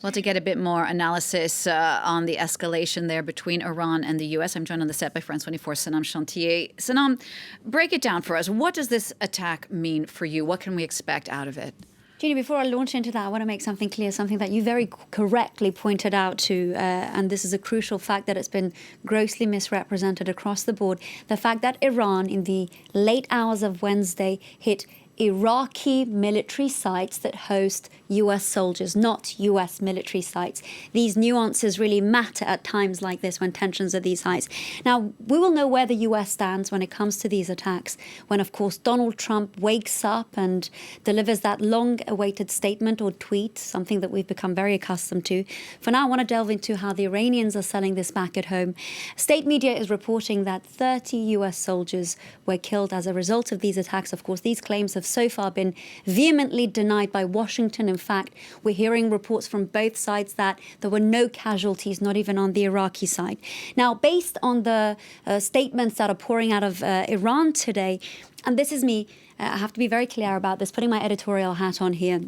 Well, to get a bit more analysis on the escalation there between Iran and the U.S., I'm joined on the set by France 24's Sanam Chantier. Sanam, break it down for us. What does this attack mean for you? What can we expect out of it? Jeannie, before I launch into that, I want to make something clear, something that you very correctly pointed out to, and this is a crucial fact that it's been grossly misrepresented across the board. The fact that Iran, in the late hours of Wednesday, hit Iraqi military sites that host US soldiers, not US military sites. These nuances really matter at times like this when tensions are these highs. Now, we will know where the US stands when it comes to these attacks, when, of course, Donald Trump wakes up and delivers that long-awaited statement or tweet, something that we've become very accustomed to. For now, I want to delve into how the Iranians are selling this back at home. State media is reporting that 30 US soldiers were killed as a result of these attacks. Of course, these claims have so far been vehemently denied by Washington. In fact, we're hearing reports from both sides that there were no casualties, not even on the Iraqi side. Now, based on the statements that are pouring out of Iran today, and this is me, I have to be very clear about this, putting my editorial hat on here.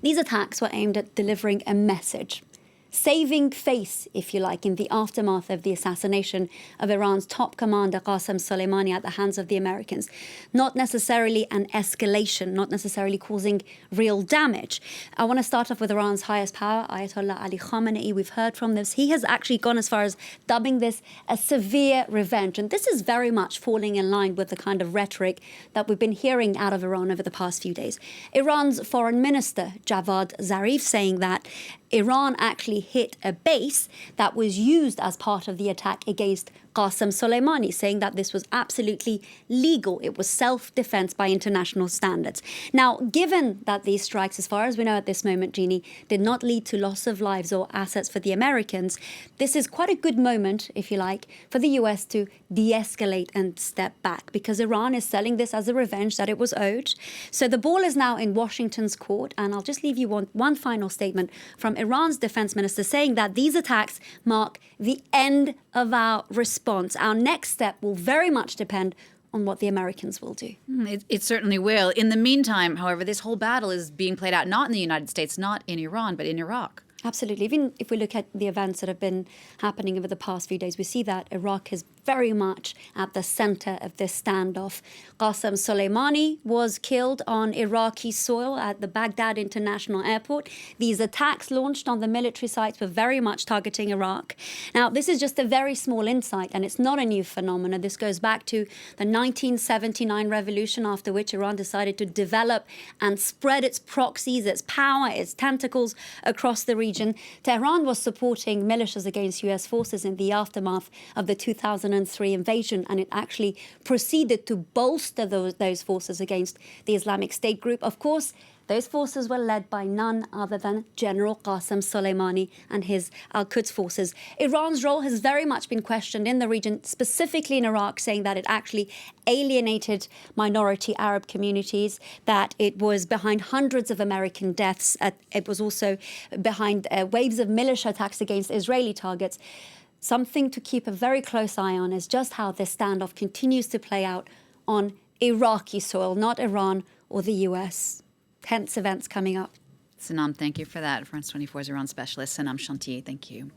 These attacks were aimed at delivering a message, saving face, if you like, in the aftermath of the assassination of Iran's top commander, Qasem Soleimani, at the hands of the Americans. Not necessarily an escalation, not necessarily causing real damage. I want to start off with Iran's highest power, Ayatollah Ali Khamenei. We've heard from this. He has actually gone as far as dubbing this a severe revenge. And this is very much falling in line with the kind of rhetoric that we've been hearing out of Iran over the past few days. Iran's foreign minister, Javad Zarif, saying that Iran actually hit a base that was used as part of the attack against Qasem Soleimani, saying that this was absolutely legal. It was self-defense by international standards. Now, given that these strikes, as far as we know at this moment, Jeannie, did not lead to loss of lives or assets for the Americans, this is quite a good moment, if you like, for the US to de-escalate and step back, because Iran is selling this as a revenge that it was owed. So the ball is now in Washington's court, and I'll just leave you one final statement from Iran's defense minister saying that these attacks mark the end of our response. Our next step will very much depend on what the Americans will do. It certainly will. In the meantime, however, this whole battle is being played out not in the United States, not in Iran, but in Iraq. Absolutely. Even if we look at the events that have been happening over the past few days, we see that Iraq is very much at the center of this standoff. Qasem Soleimani was killed on Iraqi soil at the Baghdad International Airport. These attacks launched on the military sites were very much targeting Iraq. Now, this is just a very small insight, and it's not a new phenomenon. This goes back to the 1979 revolution, after which Iran decided to develop and spread its proxies, its power, its tentacles across the region. Tehran was supporting militias against US forces in the aftermath of the 2003 invasion, and it actually proceeded to bolster those forces against the Islamic State group. Of course, those forces were led by none other than General Qasem Soleimani and his Al-Quds forces. Iran's role has very much been questioned in the region, specifically in Iraq, saying that it actually alienated minority Arab communities, that it was behind hundreds of American deaths. It was also behind waves of militia attacks against Israeli targets. Something to keep a very close eye on is just how this standoff continues to play out on Iraqi soil, not Iran or the US. Tense events coming up. Sanam, thank you for that. France 24's Iran specialist, Sanam Chantier, thank you.